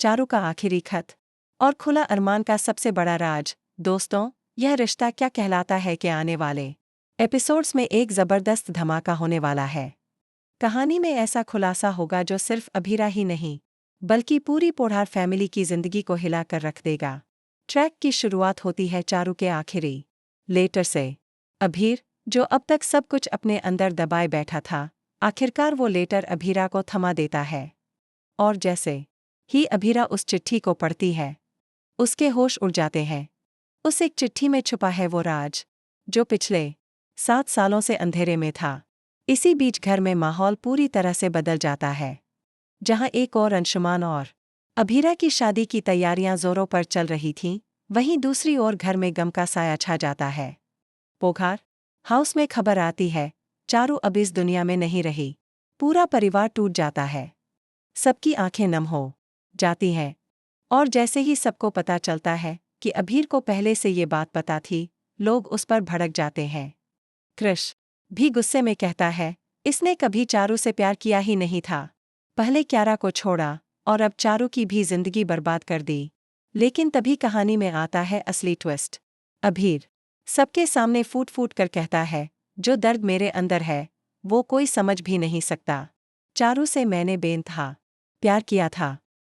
चारू का आखिरी खत और खुला अरमान का सबसे बड़ा राज। दोस्तों, यह रिश्ता क्या कहलाता है कि आने वाले एपिसोड्स में एक जबरदस्त धमाका होने वाला है। कहानी में ऐसा खुलासा होगा जो सिर्फ अभीरा ही नहीं बल्कि पूरी पोढ़ार फैमिली की जिंदगी को हिला कर रख देगा। ट्रैक की शुरुआत होती है चारू के आखिरी लेटर से। अभीर, जो अब तक सब कुछ अपने अंदर दबाए बैठा था, आखिरकार वो लेटर अभीरा को थमा देता है। और जैसे ही अभीरा उस चिट्ठी को पढ़ती है, उसके होश उड़ जाते हैं। उस एक चिट्ठी में छुपा है वो राज जो पिछले 7 सालों से अंधेरे में था। इसी बीच घर में माहौल पूरी तरह से बदल जाता है। जहां एक और अंशुमान और अभीरा की शादी की तैयारियां जोरों पर चल रही थीं, वहीं दूसरी ओर घर में गम का साया छा जाता है। पोघार हाउस में खबर आती है, चारू अब इस दुनिया में नहीं रही। पूरा परिवार टूट जाता है। सबकी आंखें नम हो जाती हैं। और जैसे ही सबको पता चलता है कि अभीर को पहले से ये बात पता थी, लोग उस पर भड़क जाते हैं। कृष भी गुस्से में कहता है, इसने कभी चारू से प्यार किया ही नहीं था। पहले क्यारा को छोड़ा और अब चारू की भी जिंदगी बर्बाद कर दी। लेकिन तभी कहानी में आता है असली ट्विस्ट। अभीर सबके सामने फूट फूट कर कहता है, जो दर्द मेरे अंदर है वो कोई समझ भी नहीं सकता। चारू से मैंने बेइंतहा प्यार किया था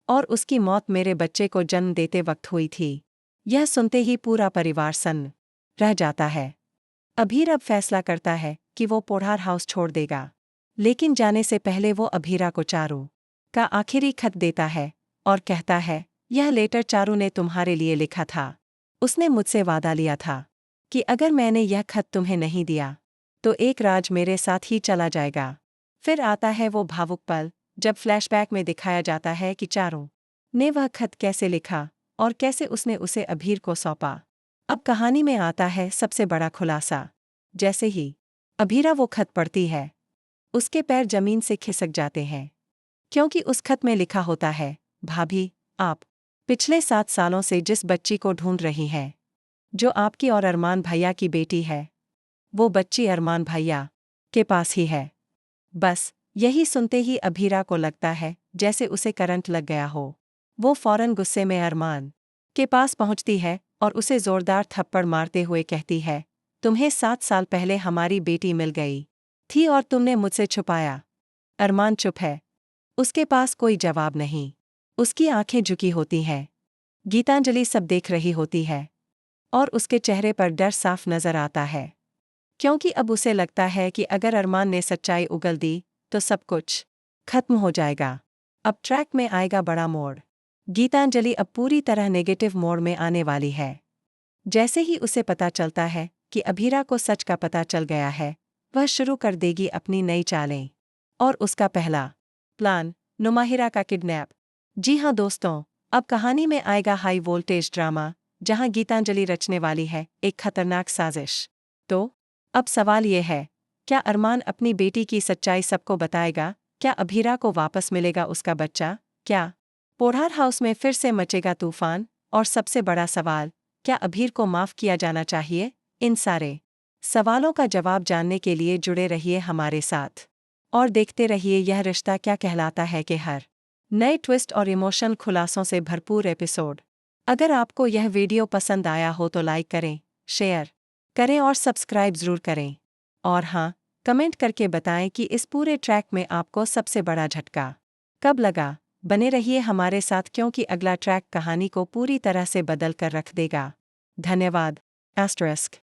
और उसकी मौत मेरे बच्चे को जन्म देते वक्त हुई थी। यह सुनते ही पूरा परिवार सन्न रह जाता है। अभीर अब फैसला करता है कि वो पोढ़ार हाउस छोड़ देगा। लेकिन जाने से पहले वो अभीरा को चारू का आखिरी खत देता है और कहता है, यह लेटर चारू ने तुम्हारे लिए लिखा था। उसने मुझसे वादा लिया था कि अगर मैंने यह खत तुम्हें नहीं दिया तो एक राज मेरे साथ ही चला जाएगा। फिर आता है वो भावुक पल जब फ्लैशबैक में दिखाया जाता है कि चारू ने वह खत कैसे लिखा और कैसे उसने उसे अभीर को सौंपा। अब कहानी में आता है सबसे बड़ा खुलासा। जैसे ही अभीरा वो खत पढ़ती है, उसके पैर जमीन से खिसक जाते हैं। क्योंकि उस खत में लिखा होता है, भाभी, आप पिछले 7 सालों से जिस बच्ची को ढूंढ रही हैं, जो आपकी और अरमान भैया की बेटी है, वो बच्ची अरमान भैया के पास ही है। बस यही सुनते ही अभीरा को लगता है जैसे उसे करंट लग गया हो। वो फौरन गुस्से में अरमान के पास पहुंचती है और उसे जोरदार थप्पड़ मारते हुए कहती है, तुम्हें 7 साल पहले हमारी बेटी मिल गई थी और तुमने मुझसे छुपाया। अरमान चुप है। उसके पास कोई जवाब नहीं। उसकी आंखें झुकी होती हैं। गीतांजलि सब देख रही होती है और उसके चेहरे पर डर साफ नजर आता है। क्योंकि अब उसे लगता है कि अगर अरमान ने सच्चाई उगल दी तो सब कुछ खत्म हो जाएगा। अब ट्रैक में आएगा बड़ा मोड़। गीतांजलि अब पूरी तरह नेगेटिव मोड़ में आने वाली है। जैसे ही उसे पता चलता है कि अभीरा को सच का पता चल गया है, वह शुरू कर देगी अपनी नई चालें। और उसका पहला प्लान, नुमाहिरा का किडनैप। जी हाँ दोस्तों, अब कहानी में आएगा हाई वोल्टेज ड्रामा, जहां गीतांजलि रचने वाली है एक खतरनाक साजिश। तो अब सवाल ये है, क्या अरमान अपनी बेटी की सच्चाई सबको बताएगा? क्या अभीरा को वापस मिलेगा उसका बच्चा? क्या पोढ़ार हाउस में फिर से मचेगा तूफान? और सबसे बड़ा सवाल, क्या अभीर को माफ किया जाना चाहिए? इन सारे सवालों का जवाब जानने के लिए जुड़े रहिए हमारे साथ और देखते रहिए यह रिश्ता क्या कहलाता है के हर नए ट्विस्ट और इमोशनल खुलासों से भरपूर एपिसोड। अगर आपको यह वीडियो पसंद आया हो तो लाइक करें, शेयर करें और सब्सक्राइब जरूर करें। और हाँ, कमेंट करके बताएं कि इस पूरे ट्रैक में आपको सबसे बड़ा झटका कब लगा। बने रहिए हमारे साथ क्योंकि अगला ट्रैक कहानी को पूरी तरह से बदल कर रख देगा। धन्यवाद। एस्टरिस्क।